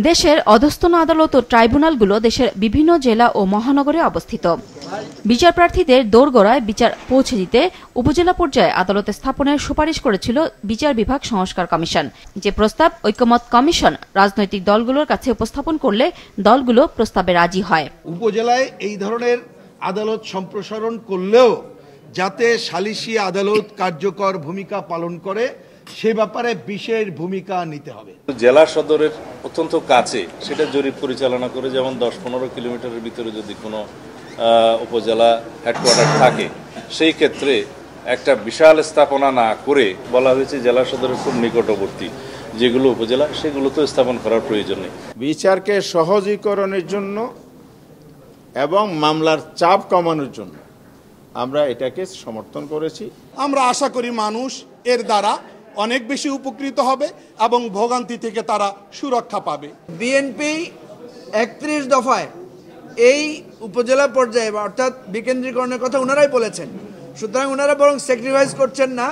দেশের অধস্তন আদালত ও ট্রাইব্যুনালগুলো দেশের বিভিন্ন জেলা ও মহানগরে অবস্থিত। বিচার প্রার্থীদের দোরগোড়ায় বিচার পৌঁছে দিতে উপজেলা পর্যায়ে আদালতে স্থাপনের সুপারিশ করেছিল বিচার বিভাগ সংস্কার কমিশন। যে প্রস্তাব ঐকমত্য কমিশন রাজনৈতিক দলগুলোর কাছে উপস্থাপন করলে দলগুলো প্রস্তাবে রাজি হয়। উপজেলায় এই ধরনের আদালত সম্প্রসারণ করলেও যাতে সালিসি আদালত কার্যকর ভূমিকা পালন করে সে ব্যাপারে বিশেষ ভূমিকা নিতে হবে। জেলা সদরের অত্যন্ত কাছে সেটা জরিপ পরিচালনা করে, যেমন 10-15 কিলোমিটারের ভিতরে যদি কোনো উপজেলা হেডকোয়ার্টার থাকে, সেই ক্ষেত্রে একটা বিশাল স্থাপনা না করে বলা হয়েছে জেলা সদরের খুব নিকটবর্তী যেগুলো উপজেলা সেগুলোতে স্থাপন করার প্রয়োজন নেই। বিচারকে সহজীকরণের জন্য এবং মামলার চাপ কমানোর জন্য আমরা এটাকে সমর্থন করেছি। আমরা আশা করি মানুষ এর দ্বারা অনেক বেশি উপকৃত হবে এবং ভোগান্তি থেকে তারা সুরক্ষা পাবে। বিএনপি 31 দফায় এই উপজেলা পর্যায়ে অর্থাৎ বিকেন্দ্রীকরণের কথা ওনারাই বলেছেন, সুতরাং ওনারা বরং স্যাক্রিফাইস করছেন না,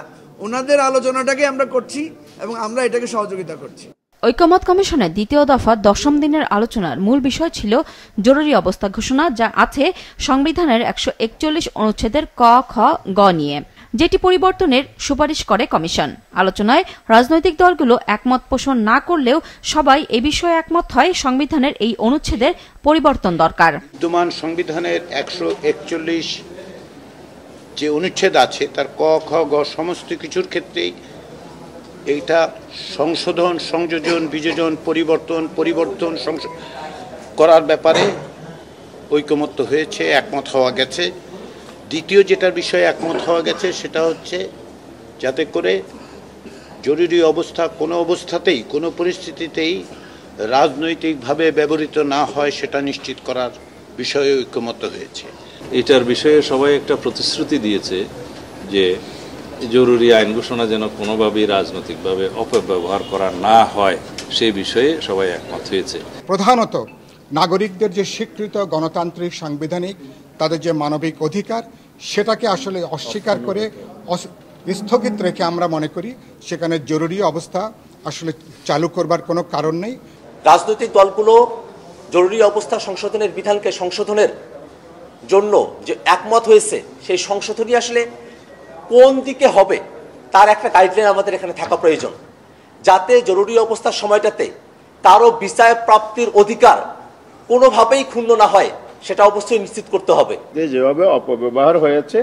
ওনাদের আলোচনাটাকে আমরা করছি এবং আমরা এটাকে সহযোগিতা করছি। ঐকমত্য কমিশনের দ্বিতীয় দফা 10ম দিনের আলোচনার মূল বিষয় ছিল জরুরি অবস্থা ঘোষণা, যা আছে সংবিধানের 141 অনুচ্ছেদের ক, খ, গ নিয়ে, যেটি পরিবর্তনের সুপারিশ করে কমিশন। আলোচনায় রাজনৈতিক দলগুলো একমত পোষণ না করলেও সবাই এ বিষয়ে একমত হয় সংবিধানের এই অনুচ্ছেদের পরিবর্তন দরকার। বিদ্যমান সংবিধানের 141 যে অনুচ্ছেদ আছে তার ক, খ, গ সমস্ত কিছুর ক্ষেত্রেই এইটা সংশোধন, সংযোজন, বিযোজন, পরিবর্তন করার ব্যাপারে ঐকমত্য হয়েছে, একমত হওয়া গেছে। দ্বিতীয় যেটার বিষয়ে একমত হওয়া গেছে সেটা হচ্ছে যাতে করে জরুরি অবস্থা কোনো অবস্থাতেই কোনো পরিস্থিতিতেই রাজনৈতিকভাবে ব্যবহৃত না হয় সেটা নিশ্চিত করার বিষয়ে ঐকমত্য হয়েছে। এটার বিষয়ে সবাই একটা প্রতিশ্রুতি দিয়েছে যে জরুরি আইন ঘোষণা যেন কোনোভাবেই রাজনৈতিকভাবে অপব্যবহার করা না হয় সেই বিষয়ে সবাই একমত হয়েছে। প্রধানত নাগরিকদের যে স্বীকৃত গণতান্ত্রিক সাংবিধানিক তাদের যে মানবিক অধিকার সেটাকে আসলে অস্বীকার করে স্থগিত রেখে আমরা মনে করি সেখানে জরুরি অবস্থা আসলে চালু করবার কোনো কারণ নেই। রাজনৈতিক দলগুলো জরুরি অবস্থা সংশোধনের বিধানকে সংশোধনের জন্য যে একমত হয়েছে সেই সংশোধনী আসলে কোন দিকে হবে তার একটা গাইডলাইন আমাদের এখানে থাকা প্রয়োজন, যাতে জরুরি অবস্থার সময়টাতে তারও বিচার প্রাপ্তির অধিকার কোনোভাবেই ক্ষুণ্ণ না হয় সেটা অবশ্যই নিশ্চিত করতে হবে। যেভাবে অপব্যবহার হয়েছে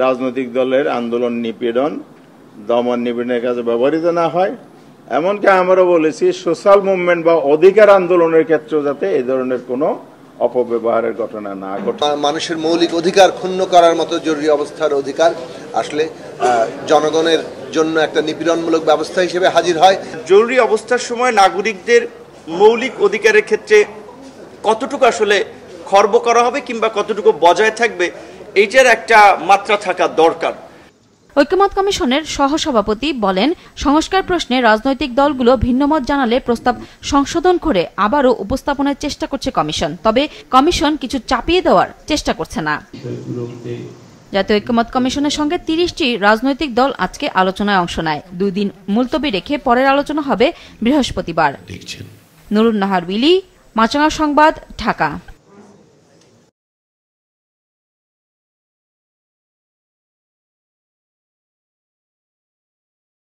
রাজনৈতিক দলের আন্দোলন নিপীড়ন দমন নিপীড়নের কাজে ব্যবহৃত না হয়, এমনকি আমরা বলেছি সোশ্যাল মুভমেন্ট বা অধিকার আন্দোলনের ক্ষেত্রেও যাতে এই ধরনের কোনো অপব্যবহারের ঘটনা না ঘটে। মানুষের মৌলিক অধিকার ক্ষুণ্ণ করার মতো জরুরি অবস্থার অধিকার আসলে জনগণের জন্য একটা নিপীড়নমূলক ব্যবস্থা হিসেবে হাজির হয়। জরুরি অবস্থার সময় নাগরিকদের মৌলিক অধিকারের ক্ষেত্রে কতটুকু আসলে খর্ব করা হবে কিংবা কতটুকু বজায় থাকবে এইটার একটা মাত্রা থাকা দরকার। ঐকমত্য কমিশনের সহসভাপতি বলেন, সংস্কার প্রশ্নে রাজনৈতিক দলগুলো ভিন্নমত জানালে প্রস্তাব সংশোধন করে আবারও উপস্থাপনের চেষ্টা করছে কমিশন, তবে কমিশন কিছু চাপিয়ে দেওয়ার চেষ্টা করছে না। জাতীয় ঐকমত্য কমিশনের সঙ্গে 30টি রাজনৈতিক দল আজকে আলোচনায় অংশ নেয়। 2 দিন মুলতবি রেখে পরের আলোচনা হবে বৃহস্পতিবার। নুরুন নাহার উইলি, মাছরাঙা সংবাদ, ঢাকা।